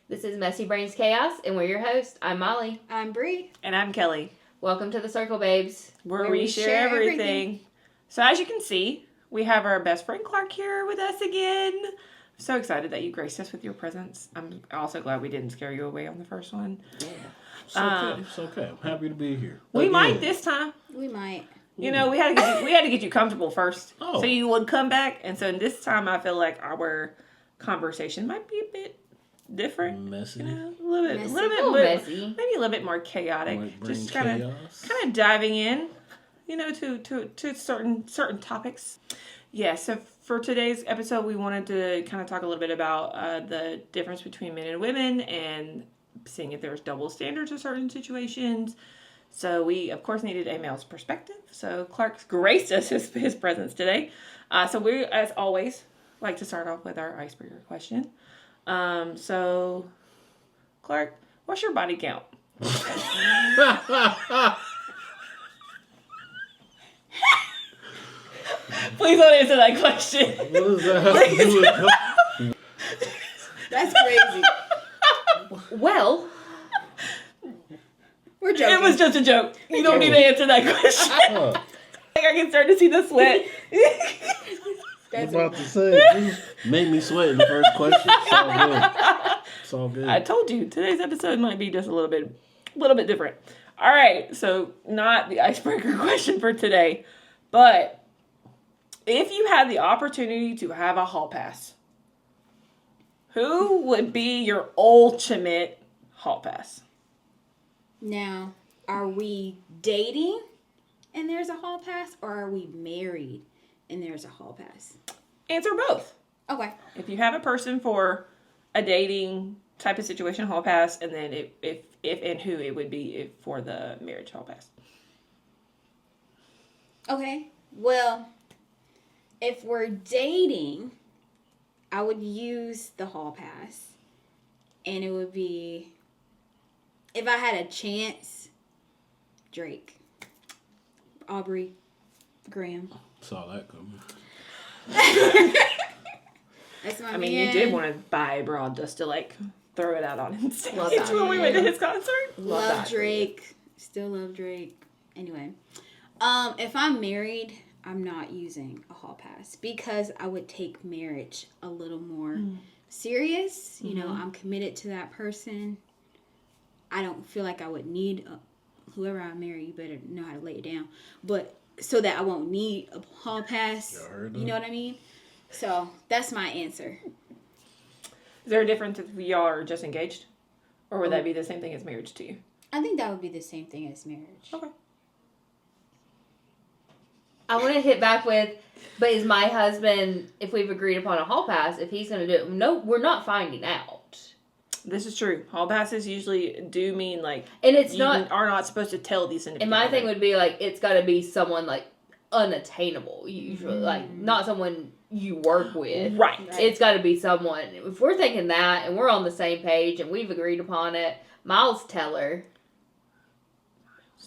This is Messy Brings Khaos, and we're your hosts. I'm Molly. I'm Bree. And I'm Kelly. Welcome to the Circle, babes. Where we share everything. So as you can see, we have our best friend Clark here with us again. I'm so excited that you graced us with your presence. I'm also glad we didn't scare you away on the first one. Yeah. It's okay. It's okay. I'm happy to be here. We might this time. We might. You know, we had to get you comfortable first, so you would come back. And so this time, I feel like our conversation might be a bit different, messy, you know, a little bit messy, maybe a little bit more chaotic. Just kind of diving in, you know, to certain topics. Yeah. So for today's episode, we wanted to kind of talk a little bit about the difference between men and women and seeing if there's double standards in certain situations. So we, of course, needed a male's perspective. So Clark's graced us his presence today. So we, as always, like to start off with our icebreaker question. So, Clark, what's your body count? Please don't answer that question. What does that have to do with That's crazy. Well, We're joking. It was just a joke. You don't need to answer that question. Like I can start to see the sweat. I was about to say, this made me sweat in the first question. It's all good. It's all good. I told you today's episode might be just a little bit different. All right, so not the icebreaker question for today, but if you had the opportunity to have a hall pass, who would be your ultimate hall pass? Now, are we dating and there's a hall pass, or are we married and there's a hall pass? Answer both. Okay. If you have a person for a dating type of situation, hall pass, and then if and who it would be for the marriage hall pass. Okay. Well, if we're dating, I would use the hall pass, and it would be, if I had a chance, Drake, Aubrey, Graham. Saw that coming. That's my I mean, man. you did want to buy a broad just to like throw it out on him Love that. when we went to his concert. Love Drake. Still love Drake. Anyway, if I'm married, I'm not using a hall pass because I would take marriage a little more serious. You know, I'm committed to that person. I don't feel like I would need whoever I marry. You better know how to lay it down, but so that I won't need a hall pass. You know what I mean? So that's my answer. Is there a difference if y'all are just engaged, or would that be the same thing as marriage to you? I think that would be the same thing as marriage. Okay. I want to hit back with, but is my husband, if we've agreed upon a hall pass, if he's going to do it, no, we're not finding out. This is true. Hall passes usually do mean like, and it's you not are not supposed to tell these individuals. And my thing would be like, it's got to be someone like unattainable, usually, like not someone you work with. Right. It's got to be someone. If we're thinking that and we're on the same page and we've agreed upon it, Miles Teller,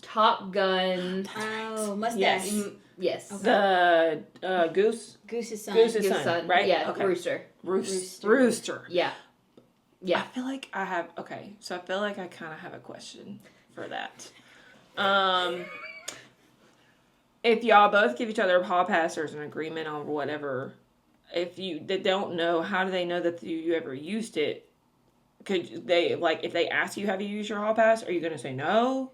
Top Gun. Oh, mustache. Yes. Okay. The Goose. Goose's son. Goose's son, right? Yeah. Okay. Rooster. Yeah. I feel like I have. Okay, so I feel like I kind of have a question for that. If y'all both give each other a hall pass or an agreement on whatever, if they don't know, how do they know that you ever used it? Could they, like, if they ask you, have you used your hall pass, are you going to say no?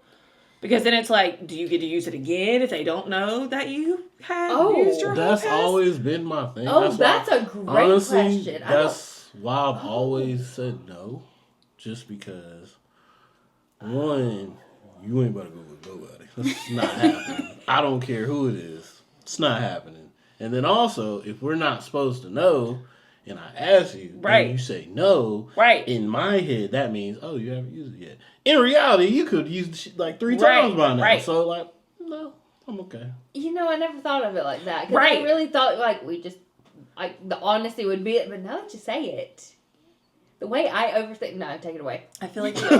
Because then it's like, do you get to use it again if they don't know that you have used your hall pass? That's always been my thing. Oh, that's a great question. That's why I've always said no. Just because, one, you ain't about to go with nobody. That's not happening. I don't care who it is. It's not happening. And then also, if we're not supposed to know, and I ask you, and you say no, in my head, that means, oh, you haven't used it yet. In reality, you could use the shit like 3 times by now. So, like, no, I'm okay. You know, I never thought of it like that. Because I really thought, like, the honesty would be it. But now that you say it, the way I overthink... No, take it away. I feel like... Take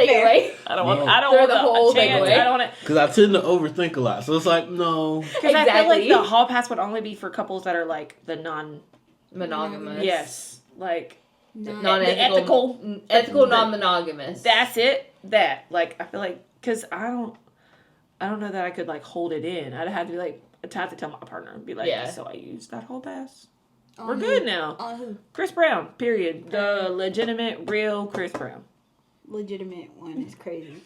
it away. I don't want the whole thing away. I don't want it. Because I tend to overthink a lot. So it's like, no. Because I feel like the hall pass would only be for couples that are, like, the non... Monogamous. Yes. Like... non-ethical, ethical non-monogamous. That's it. That, like, I feel like, because I don't know that I could, like, hold it in. I'd have to be like, I'd have to tell my partner and be like, so I used that whole pass. We're good now. Chris Brown, period. The legitimate, real Chris Brown. Legitimate one is crazy.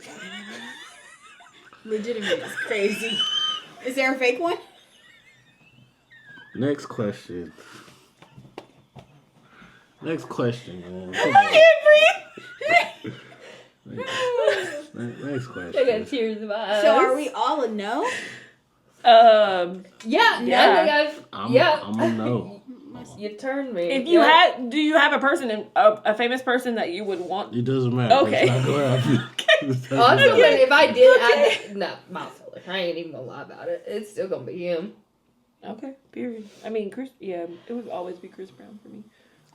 Legitimate is crazy. Is there a fake one? Next question. Next question, man. Next question. I got tears in my eyes. So are we all a no? Yeah. I'm a no. You turned me. If you do you have a person, a famous person that you would want? It doesn't matter. Okay. Honestly, if I did, no, Miles Teller. I ain't even gonna lie about it. It's still gonna be him. Okay, period. I mean, it would always be Chris Brown for me.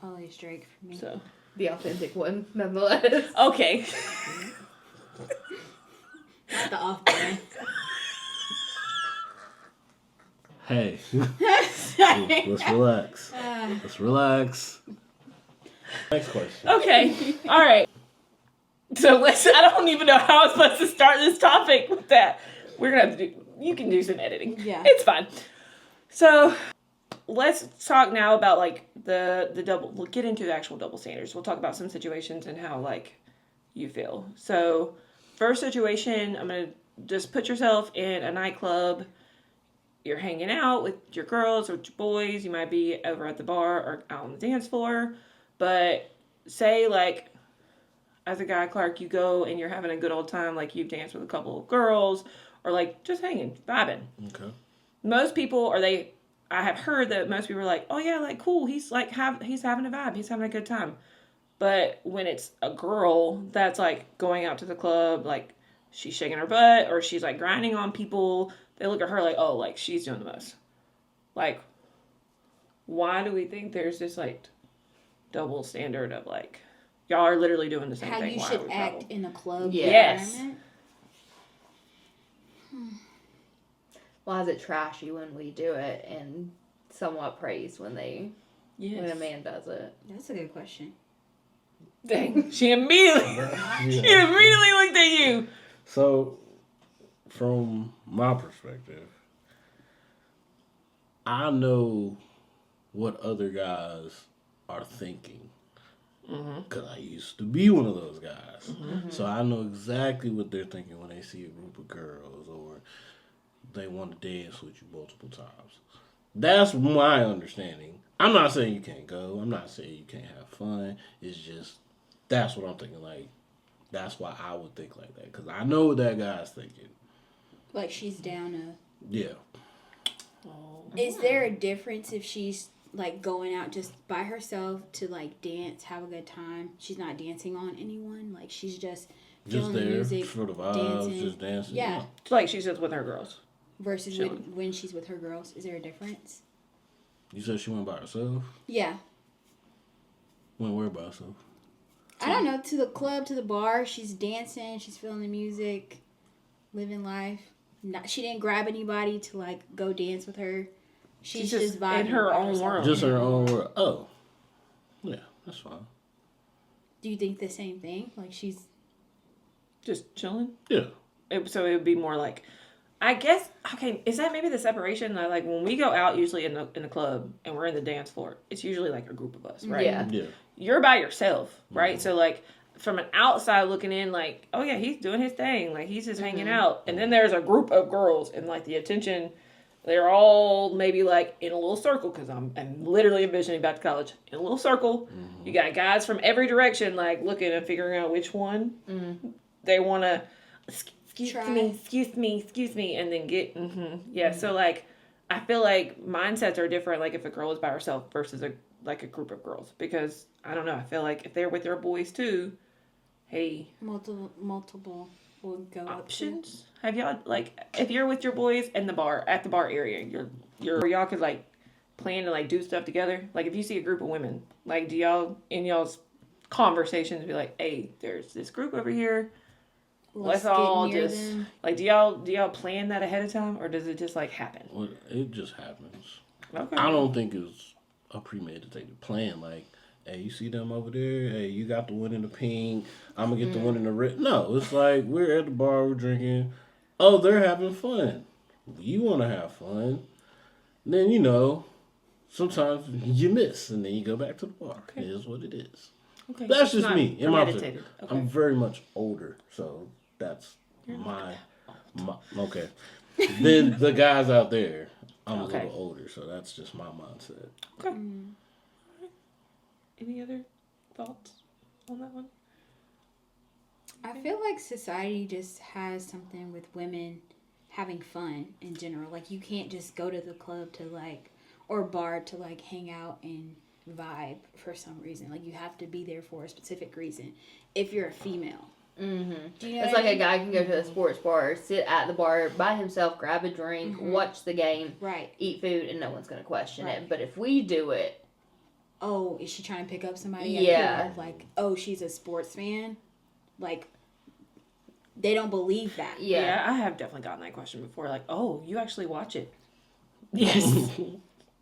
Always Drake for me. So the authentic one, nonetheless. Okay. Not the off-brand. Hey, let's relax. Let's relax. Next question. Okay. All right. So I don't even know how I'm supposed to start this topic with that. We're gonna have to you can do some editing. Yeah. It's fine. So let's talk now about like the double. We'll get into the actual double standards. We'll talk about some situations and how like you feel. So first situation, I'm gonna just put yourself in a nightclub. You're hanging out with your girls or with your boys. You might be over at the bar or out on the dance floor. But say like as a guy, Clark, you go and you're having a good old time. Like you've danced with a couple of girls or like just hanging, vibing. Okay. Most people I have heard that most people are like, oh yeah, like cool. He's like he's having a vibe. He's having a good time. But when it's a girl that's like going out to the club, like she's shaking her butt or she's like grinding on people, they look at her like, oh, like she's doing the most. Like, why do we think there's this like double standard of like, y'all are literally doing the same how thing? How you should act in a club Yes. Why is it trashy when we do it and somewhat praised when when a man does it? That's a good question. Dang. She immediately looked at you. So, from my perspective, I know what other guys are thinking. Because I used to be one of those guys. Mm-hmm. So I know exactly what they're thinking when they see a group of girls or they want to dance with you multiple times. That's my understanding. I'm not saying you can't go. I'm not saying you can't have fun. It's just, that's what I'm thinking. Like, that's why I would think like that. Because I know what that guy's thinking. Like she's down to... Yeah. Is there a difference if she's like going out just by herself to like dance, have a good time? She's not dancing on anyone. Like she's just feeling there the music, for the vibes, dancing. just dancing. Yeah. Like she's just with her girls. Versus when she's with her girls. Is there a difference? You said she went by herself? Yeah. Went where by herself? I don't know. To the club, to the bar. She's dancing. She's feeling the music. Living life. She didn't grab anybody to like go dance with her. She's just vibing in her own world. Just her own world. Oh. Yeah, that's fine. Do you think the same thing? Like she's just chilling? Yeah. So it would be more like, I guess, okay, is that maybe the separation? Like when we go out usually in the club and we're in the dance floor, it's usually like a group of us, right? Yeah. You're by yourself, right? Mm-hmm. So like from an outside looking in, like, oh yeah, he's doing his thing. Like he's just hanging out. And then there's a group of girls and like the attention, they're all maybe like in a little circle because I'm literally envisioning back to college. In a little circle, you got guys from every direction like looking and figuring out which one they want to... Excuse me, and then get, yeah, so, like, I feel like mindsets are different, like, if a girl is by herself versus, a group of girls, because, I don't know, I feel like if they're with their boys, too, hey. Multiple will go options? Have y'all, like, if you're with your boys at the bar area, y'all could, like, plan to, like, do stuff together, like, if you see a group of women, like, do y'all, in y'all's conversations, be like, hey, there's this group over here, let's all just them. Like, do y'all plan that ahead of time, or does it just like happen? Well, it just happens. Okay. I don't think it's a premeditated plan. Like hey, you see them over there? Hey, you got the one in the pink. I'm going to get the one in the red. No, it's like we're at the bar, we're drinking. Oh, they're having fun. You want to have fun. Then, you know, sometimes you miss, and then you go back to the bar. Okay. It is what it is. Okay. That's just me. In my opinion. Okay. I'm very much older, so that's my okay. Then the guys out there, I'm a little older, so that's just my mindset. Okay. Any other thoughts on that one? I feel like society just has something with women having fun in general. Like, you can't just go to the club to, like, or bar to, like, hang out and vibe for some reason. Like, you have to be there for a specific reason if you're a female. Mm-hmm. You know it's like a guy can go to a sports bar, sit at the bar by himself, grab a drink, watch the game, eat food, and no one's going to question it. But if we do it... Oh, is she trying to pick up somebody? Yeah. Like, oh, she's a sports fan? Like, they don't believe that. Yeah, I have definitely gotten that question before. Like, oh, you actually watch it? Yes.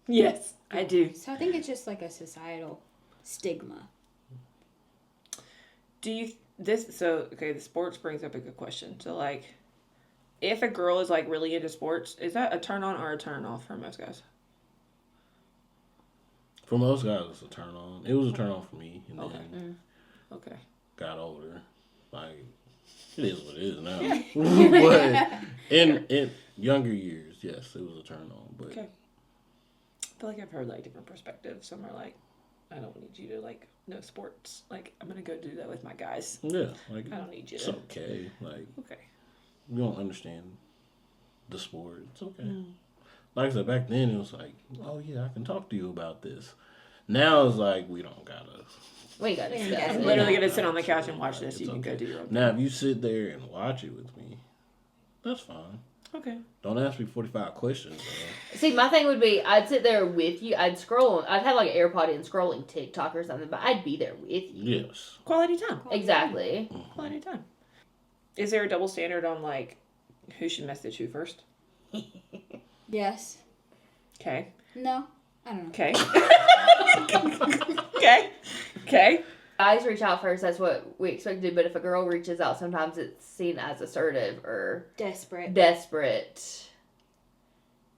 Yes, I do. So I think it's just like a societal stigma. Do you... the sports brings up a good question. So, like, if a girl is, like, really into sports, is that a turn on or a turn off for most guys? For most guys, it's a turn on. It was a turn on for me. And then got older. Like, it is what it is now. But in younger years, yes, it was a turn on. But I feel like I've heard, like, different perspectives. Some are like, I don't need you to, like, know sports. Like, I'm going to go do that with my guys. Yeah. Like, I don't need you to. It's okay. Like, you don't understand the sport. It's okay. Like I said, back then it was like, oh yeah, I can talk to you about this. Now it's like, we don't gotta. We gotta. I'm literally gonna sit on the couch and watch this. You can go do your own thing. Now, if you sit there and watch it with me, that's fine. Okay. Don't ask me 45 questions, man. See, my thing would be, I'd sit there with you. I'd scroll. I'd have like an AirPod in scrolling TikTok or something, but I'd be there with you. Yes. Quality time. Exactly. Quality time. Is there a double standard on, like, who should message who first? Yes. Okay. No, I don't know. Okay. Okay. Guys reach out first. That's what we expect to do. But if a girl reaches out, sometimes it's seen as assertive or desperate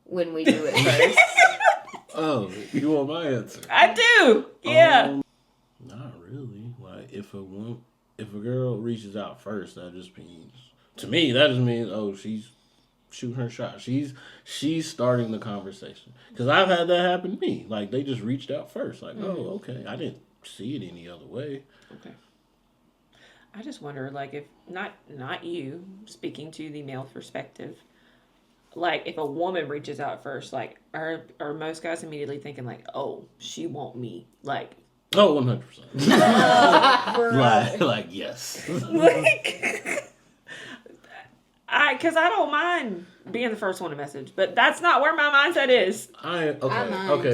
when we do it first. Oh, you want my answer? I do. Yeah. Not really. Like, if a girl reaches out first, that just means, to me, that just means, oh, she's shooting her shot. She's starting the conversation. Because I've had that happen to me. Like, they just reached out first. Like, oh, okay. I didn't see it any other way. Okay. I just wonder, like, if not you speaking to the male perspective, like, if a woman reaches out first, like, are most guys immediately thinking, like, oh, she want me, like, oh, 100%. like yes. Because I don't mind being the first one to message, but that's not where my mindset is. Okay.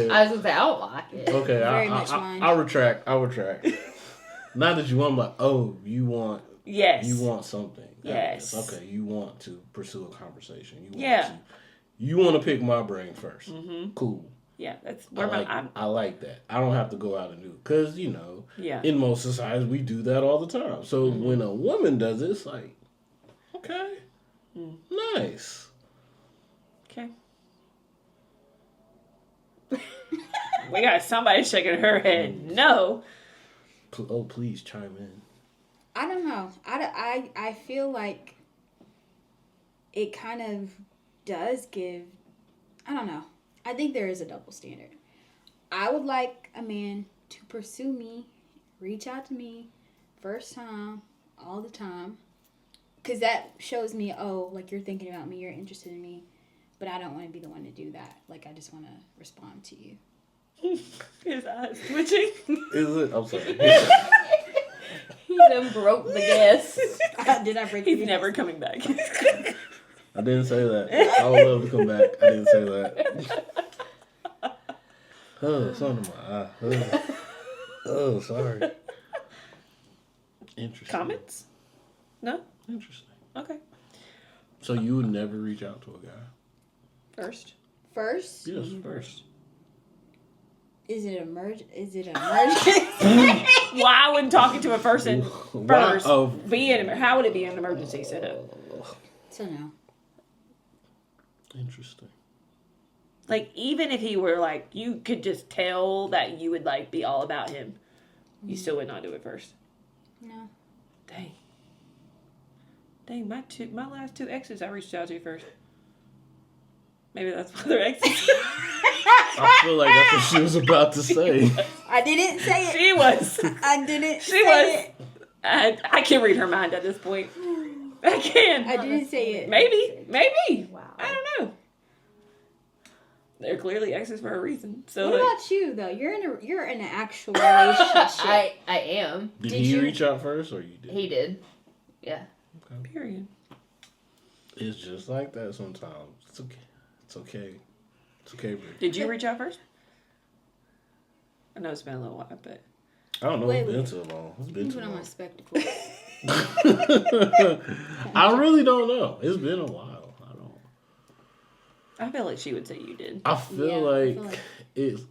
I was gonna say I don't like it. Okay, I'll retract. Not that you want, but you want. Yes. You want something. Yes. Okay, you want to pursue a conversation. You You want to pick my brain first. Mm-hmm. Cool. Yeah, that's where I like that. I don't have to go out and do it. Because, in most societies, we do that all the time. So when a woman does it, it's like, okay, nice. Okay. We got somebody shaking her head. No. Oh, please chime in. I don't know. I feel like it kind of does give, I don't know. I think there is a double standard. I would like a man to pursue me, reach out to me, first time, all the time. Because that shows me, oh, like, you're thinking about me, you're interested in me. But I don't want to be the one to do that. Like, I just want to respond to you. His eyes twitching. Is it? I'm sorry. He done broke the guess. Did I break? He's never coming back. I didn't say that. I would love to come back. I didn't say that. Oh, it's under my eye. Oh, sorry. Interesting. Comments? No? Interesting. Okay. So you would never reach out to a guy? First? First? Yes, first. Is it emergency? Why would talking to a person first how would it be an emergency setup? So no. Interesting. Like, even if he were like, you could just tell that you would like be all about him, you still would not do it first. No. Dang, my last 2 exes I reached out to first. Maybe that's why they're exes. I feel like that's what she was about to say. I didn't say it. She was. I didn't She say was. I can read her mind at this point. I can. I didn't say it. Maybe. Wow. I don't know. They're clearly exes for a reason. So what about you though? You're in an actual relationship. I am. Did he reach out first or you did? He did. Yeah. Okay. Period. It's just like that sometimes. It's okay. It's okay. It's okay, bro. Did you reach out first? I know it's been a little while, but I don't know. It's been too long. It's been too on long. my spectacles. I really don't know. It's been a while. I feel like she would say you did. I feel like it's.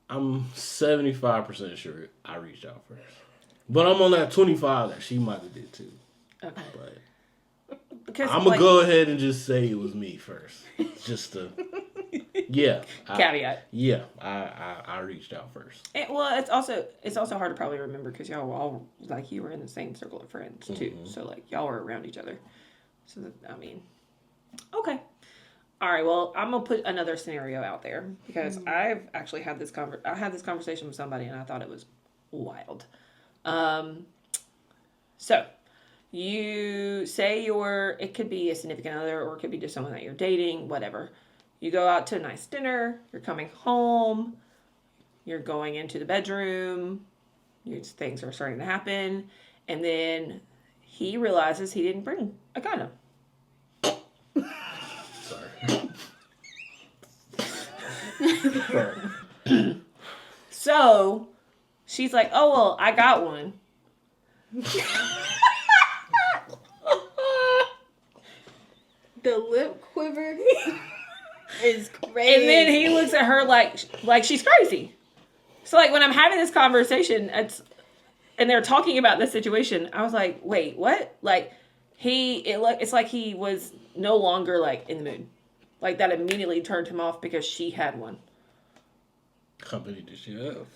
I'm 75% sure I reached out first, but I'm on that 25 that she might have did too. Okay. But Because I'm gonna go ahead and just say it was me first, just to. Yeah. Caveat. I reached out first. Well, it's also hard to probably remember because y'all were all like you were in the same circle of friends too, so like y'all were around each other. So okay. All right. Well, I'm gonna put another scenario out there because I've actually had this conversation with somebody and I thought it was wild. So you say it could be a significant other or it could be just someone that you're dating, whatever. You go out to a nice dinner, you're coming home, you're going into the bedroom, things are starting to happen, and then he realizes he didn't bring a condom. Sorry. So she's like, oh, well, I got one. The lip quiver is crazy. And then he looks at her like she's crazy. So like when I'm having this conversation, and they're talking about this situation, I was like, wait, what? Like it's like he was no longer like in the mood. Like that immediately turned him off because she had one. How many did she have?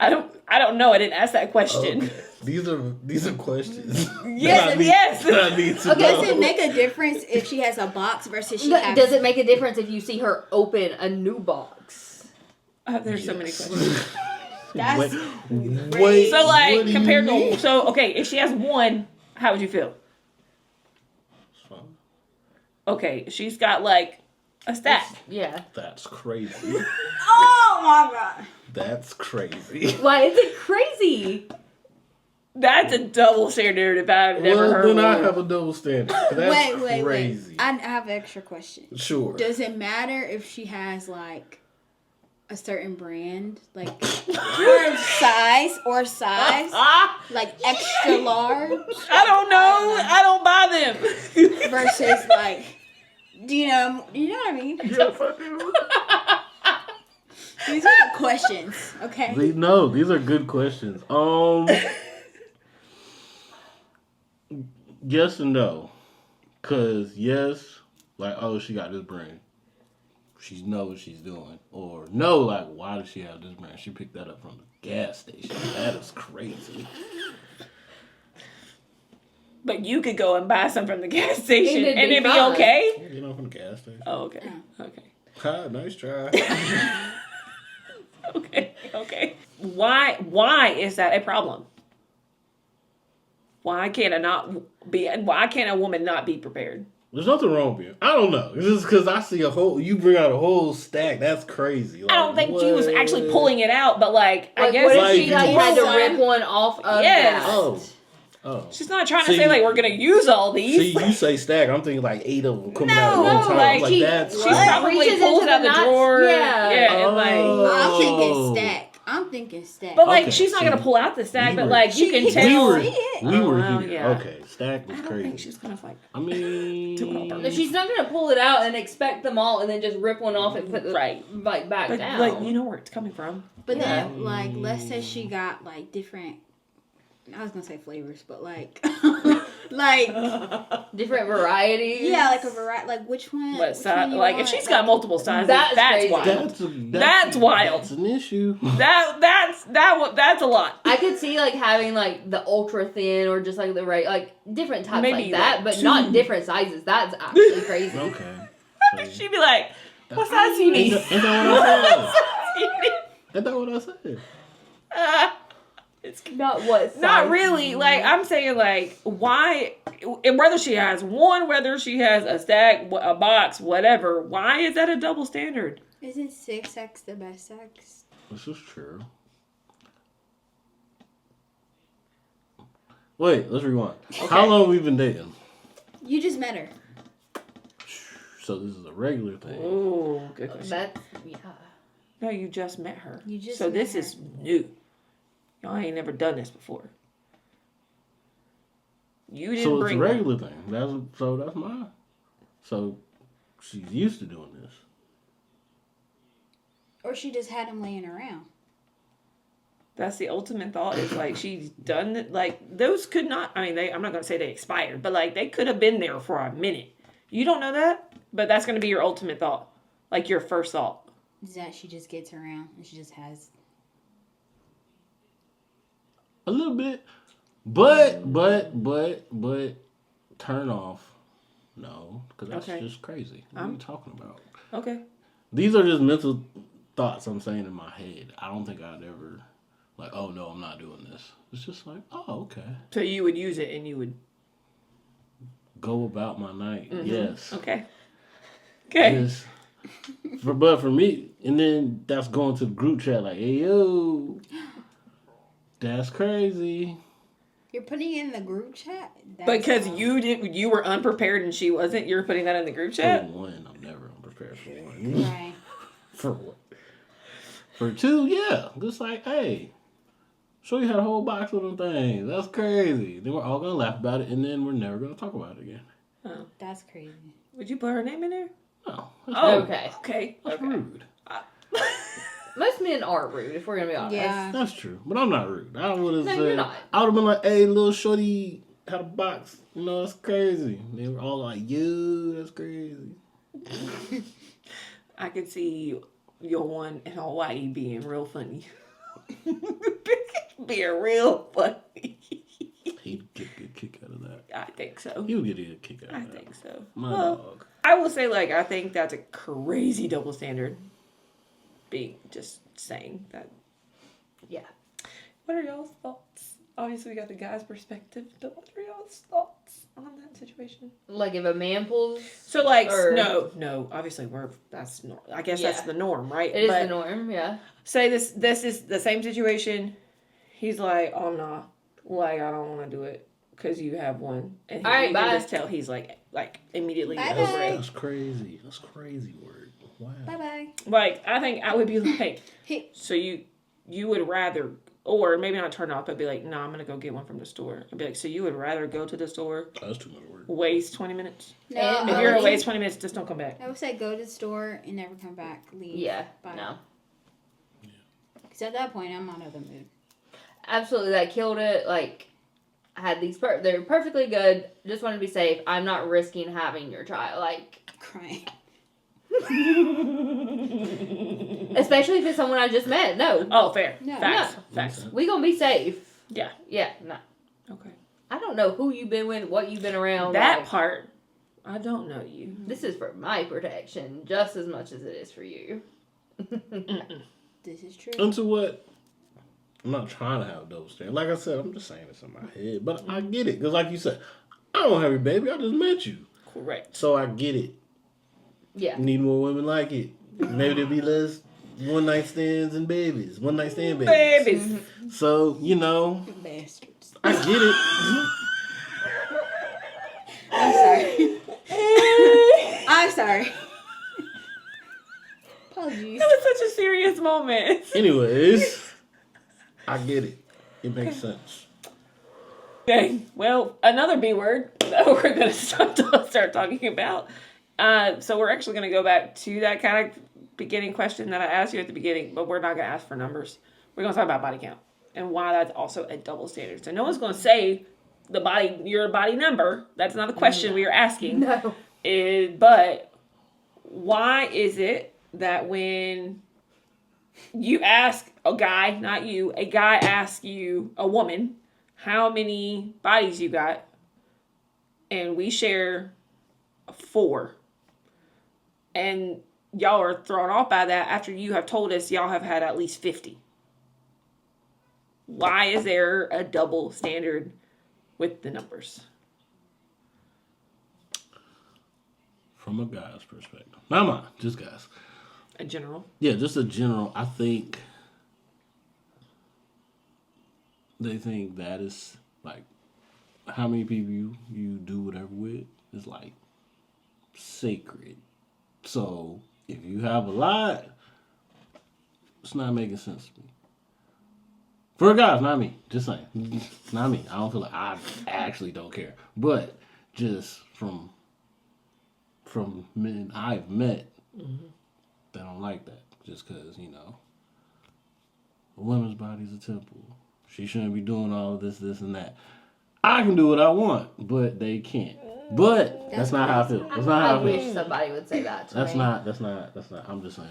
I don't know. I didn't ask that question. Okay. These are questions. Yes. I need to know. Does it make a difference if she has a box versus Does it make a difference if you see her open a new box? There's so many questions. That's wait. So like compared to if she has one, how would you feel? Fine. Okay, she's got like a stack. Yeah. That's crazy. Oh my god. That's crazy. Why is it crazy? That's a double standard if I've never heard then one. I have a double standard. That's crazy. I have an extra question. Sure. Does it matter if she has like a certain brand, like or size, like extra large? I don't know. I don't buy them. Versus like, do you know what I mean? Yes, I do. These are the questions, okay? These are good questions. Yes and no. Cause yes, like, oh, she got this brand. She knows what she's doing. Or no, like, why does she have this brand? She picked that up from the gas station. That is crazy. But you could go and buy some from the gas station and it'd be fine. okay? You know, from the gas station. Oh, okay. Okay. Ha, nice try. Okay. Why is that a problem? Why can't a woman not be prepared? There's nothing wrong with you. I don't know. It's just because I see you bring out a whole stack. That's crazy. Like, I don't think she was actually pulling it out, but like I guess what if like, she had to rip one off of that? Oh. She's not trying to say like we're gonna use all these. See, you say stack. I'm thinking like 8 of them coming out at No, one time. like, Like she that's probably Reaches pulls into it out the the knots. drawer. Yeah. And like I'm thinking stack. I'm thinking stack. But like, she's not gonna pull out the stack. But like, you can tell. We were here. Yeah. Okay, stack was crazy. I think she's gonna like. I mean, no, she's not gonna pull it out and expect them all, and then just rip one off and put the like back down. Like, you know where it's coming from. But then, like, let's say she got like different. I was gonna say flavors, but like, like different varieties. Yeah, like a variety. Like which one? What size? Like if she's got multiple sizes, that's wild. That's wild. That's an issue. That's a lot. I could see like having like the ultra thin or just like the like different types like that, but not different sizes. That's actually crazy. Okay. So, she'd be like, "What size do you need?" Ain't that what I said? It's not what size. Not really. Like, I'm saying, like, why, and whether she has one, whether she has a stack, a box, whatever, why is that a double standard? Isn't 6X the best sex? This is true. Wait, let's rewind. Okay. How long have we been dating? You just met her. So this is a regular thing. Oh, good question. That's, No, you just met her. So this is new. Y'all ain't never done this before. You didn't so bring. So it's a regular thing. That's mine. So she's used to doing this. Or she just had him laying around. That's the ultimate thought. Is like she's done it. Like those could not. I mean, I'm not gonna say they expired, but like they could have been there for a minute. You don't know that, but that's gonna be your ultimate thought, like your first thought. Is that she just gets around and she just has. A little bit, but turn off. No, because that's just crazy. What are you talking about? Okay. These are just mental thoughts I'm saying in my head. I don't think I'd ever like, oh no, I'm not doing this. It's just like, oh, okay. So you would use it and you would go about my night. Mm-hmm. Yes. Okay. Okay. Yes. But for me, and then that's going to the group chat like, hey yo. That's crazy. You're putting it in the group chat? Because you were unprepared and she wasn't. You're putting that in the group chat? For one, I'm never unprepared for one. Right. For what? For two, yeah. Just like, hey, show you had a whole box of them things. That's crazy. Then we're all going to laugh about it and then we're never going to talk about it again. Oh. That's crazy. Would you put her name in there? No. Okay. That's rude. Most men are rude, if we're gonna be honest. Yeah, that's true. But I'm not rude. I would have said, you're not. I would have been like, "Hey, little shorty had a box. You know, that's crazy." They were all like, "You, that's crazy." I could see your one in Hawaii being real funny. Being real funny. He'd get a good kick out of that. I think so. He would get a good kick out of that. I think so. My dog. I will say, like, I think that's a crazy double standard. Being just saying that. Yeah. What are y'all's thoughts? Obviously, we got the guy's perspective, but what are y'all's thoughts on that situation? Like if a man pulls. So like no. Obviously, that's the norm, right? It is the norm. Yeah. Say this is the same situation. He's like, oh no, like I don't want to do it because you have one, and all right, you can just tell he's like immediately over it. That's crazy. That's crazy word. Wow. Bye-bye. Like, I think I would be like, so you would rather, or maybe not turn off, but be like, no, I'm going to go get one from the store. I'd be like, so you would rather go to the store? That's too much work. Waste 20 minutes? No. If you're going to waste 20 minutes, just don't come back. I would say go to the store and never come back. Leave. Yeah. Bye. No. Because at that point, I'm out of the mood. Absolutely. That killed it. Like, I had these, they're perfectly good. Just want to be safe. I'm not risking having your child. Like. Crying. Especially if it's someone I just met. No. Oh, fair. No. Facts. We gonna be safe. Yeah. Yeah. No. Okay. I don't know who you've been with, what you've been around. That part, I don't know you. This is for my protection just as much as it is for you. This is true. Into what? I'm not trying to have double standard. Like I said, I'm just saying this in my head. But I get it. Because like you said, I don't have your baby. I just met you. Correct. So I get it. Yeah. Need more women like it. Maybe there'll be less one-night stands and babies. One-night stand babies. Babies. So, you know. Bastards. I get it. I'm sorry. I'm sorry. Apologies. That was such a serious moment. Anyways. I get it. It makes sense. Okay, well, another B word that we're going to start talking about. So we're actually going to go back to that kind of beginning question that I asked you at the beginning, but we're not going to ask for numbers. We're going to talk about body count and why that's also a double standard. So no one's going to say your body number. That's not the question we are asking. No. But why is it that when you ask a guy, not you, a guy asks you, a woman, how many bodies you got, and we share 4, and y'all are thrown off by that after you have told us y'all have had at least 50? Why is there a double standard with the numbers? From a guy's perspective. Not mine, just guys. A general? Yeah, just a general. I think they think that is like how many people you do whatever with is like sacred. So if you have a lot, it's not making sense to me. For guys, not me. Just saying. Not me. I don't feel like I actually don't care. But just from men I've met, they don't like that. Just because, a woman's body's a temple. She shouldn't be doing all of this, and that. I can do what I want, but they can't. But that's not how I feel. That's not how I feel. I wish somebody would say that to me. That's not. I'm just saying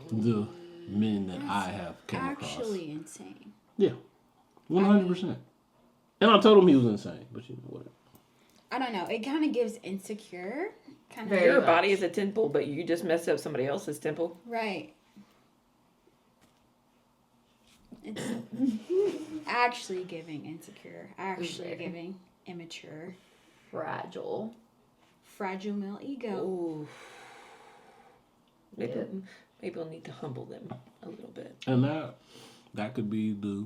from the men that I have come across. Actually insane. Yeah, 100%. And I told him he was insane, but whatever. I don't know. It kind of gives insecure. Your body is a temple, but you just messed up somebody else's temple. Right. It's actually giving insecure. Actually giving immature. Fragile male ego. Ooh. Maybe we'll need to humble them a little bit. And that could be the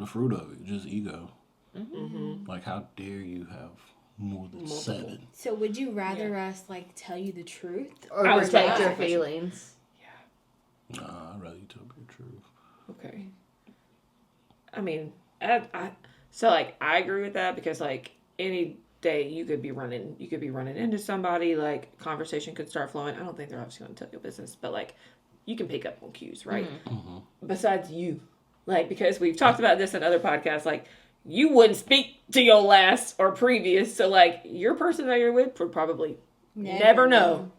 fruit of it, just ego. Mm-hmm. Like, how dare you have more than 7? So would you rather us tell you the truth or protect your feelings? Yeah. Nah, I'd rather you tell me the truth. Okay. I mean, I agree with that because any day you could be running into somebody, conversation could start flowing. I don't think they're obviously going to tell your business, but you can pick up on cues, right? Mm-hmm. Besides you, because we've talked about this in other podcasts, you wouldn't speak to your last or previous, so your person that you're with would probably never know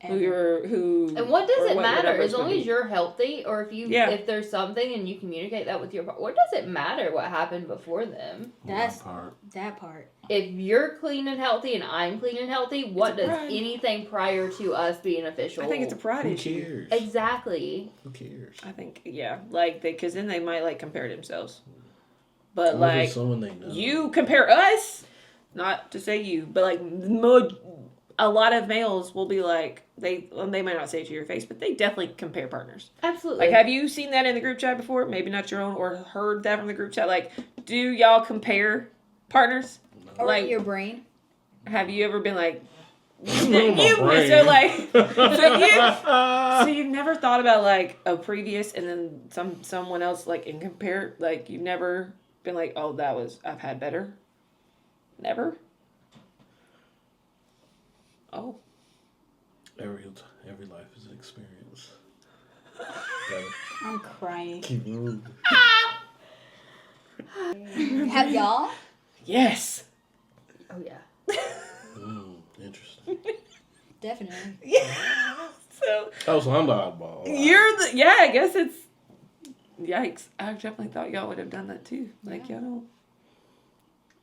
who. And what does it matter as long as you're healthy, or if there's something and you communicate that with your partner? What does it matter what happened before them? That part. If you're clean and healthy and I'm clean and healthy, what does anything prior to us being official? I think it's a pride issue. Who cares? Exactly. Who cares? I think because then they might compare themselves. But someone they know. You compare us, not to say you, but a lot of males will be they might not say it to your face, but they definitely compare partners. Absolutely. Have you seen that in the group chat before? Maybe not your own, or heard that from the group chat. Do y'all compare partners? Or your brain? Have you ever been so you've never thought about a previous and then someone else and compare you've never been I've had better? Never? Oh. Every life is an experience. I'm crying. Keep moving. Have y'all? Yes. Oh yeah. Interesting. Definitely. Yeah. So I'm the oddball. I guess it's. Yikes! I definitely thought y'all would have done that too. Y'all don't.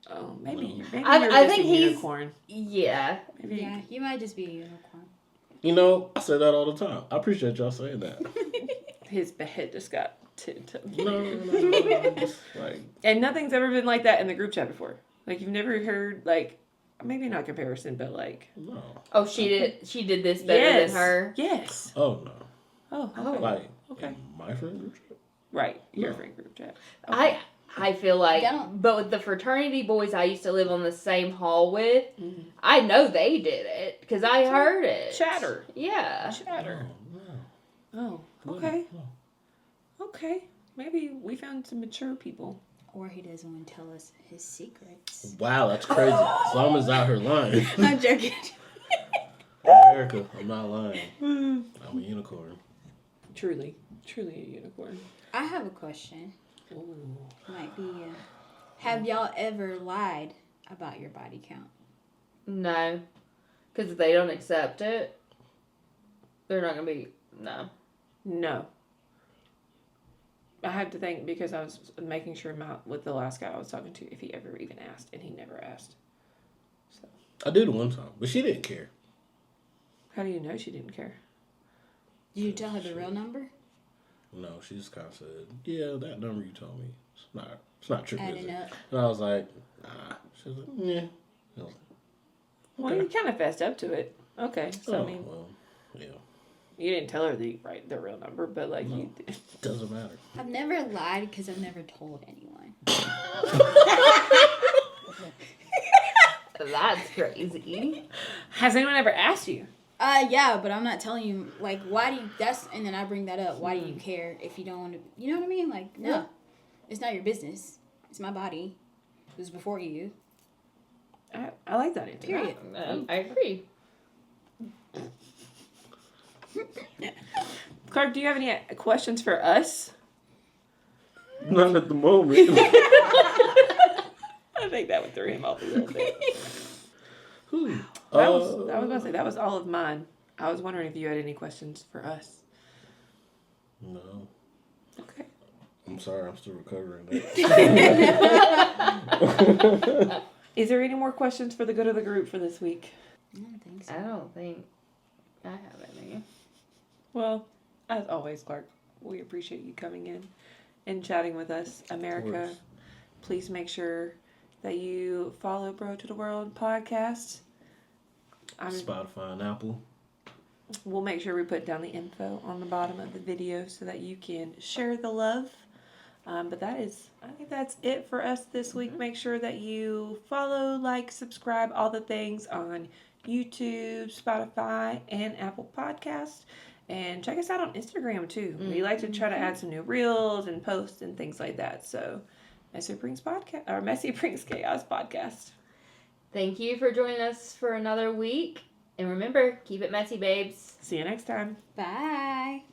Oh, maybe I think he's unicorn. Yeah. Maybe. Yeah, you might just be a unicorn. I say that all the time. I appreciate y'all saying that. His head just got tipped. No. Just and nothing's ever been like that in the group chat before. You've never heard maybe not comparison, but no. Oh, she did this better than her. Yes. Oh no. Oh. Okay. Okay. In my friend group chat. Right. Your friend group chat. Okay. I feel but with the fraternity boys I used to live on the same hall with, I know they did it because I heard it. Chatter. Yeah. Chatter. Oh, no. Oh. Okay. Okay. Maybe we found some mature people. Or he doesn't want to tell us his secrets. Wow, that's crazy. Salma's out here lying. I'm joking. Erica, I'm not lying. I'm a unicorn. Truly a unicorn. I have a question. Ooh. Might be. Have y'all ever lied about your body count? No. Because if they don't accept it, they're not going to be... No. I had to think because I was making sure with the last guy I was talking to if he ever even asked, and he never asked. So I did it one time, but she didn't care. How do you know she didn't care? Did you tell her the real number? No, she just kind of said, "Yeah, that number you told me, it's not true." Adding up. And I was like, "Nah." She was like, "Yeah." I was like, Well, you kind of fessed up to it. Okay, so I mean, well, yeah. You didn't tell her the real number, but like No, you did. It doesn't matter. I've never lied because I've never told anyone. That's crazy. Has anyone ever asked you? Yeah, but I'm not telling you, like, why do you, and then I bring that up, why do you care if you don't want to, you know what I mean? Like, no, Yeah. It's not your business. It's my body. It was before you. I like that answer. Period. I agree. Clark, do you have any questions for us? Not at the moment. I think that would throw him off a little bit. I was going to say, that was all of mine. I was wondering if you had any questions for us. No. Okay. I'm sorry, I'm still recovering. Is there any more questions for the good of the group for this week? I don't think so. I don't think I have any. Well, as always, Clark, we appreciate you coming in and chatting with us. America, please make sure that you follow Bro to the World podcast. Spotify and Apple. We'll make sure we put down the info on the bottom of the video so that you can share the love. But I think that's it for us this week. Make sure that you follow, like, subscribe, all the things on YouTube, Spotify, and Apple Podcasts. And check us out on Instagram, too. Mm-hmm. We like to try to add some new reels and posts and things like that. So, Messy Brings Khaos podcast. Thank you for joining us for another week. And remember, keep it messy, babes. See you next time. Bye.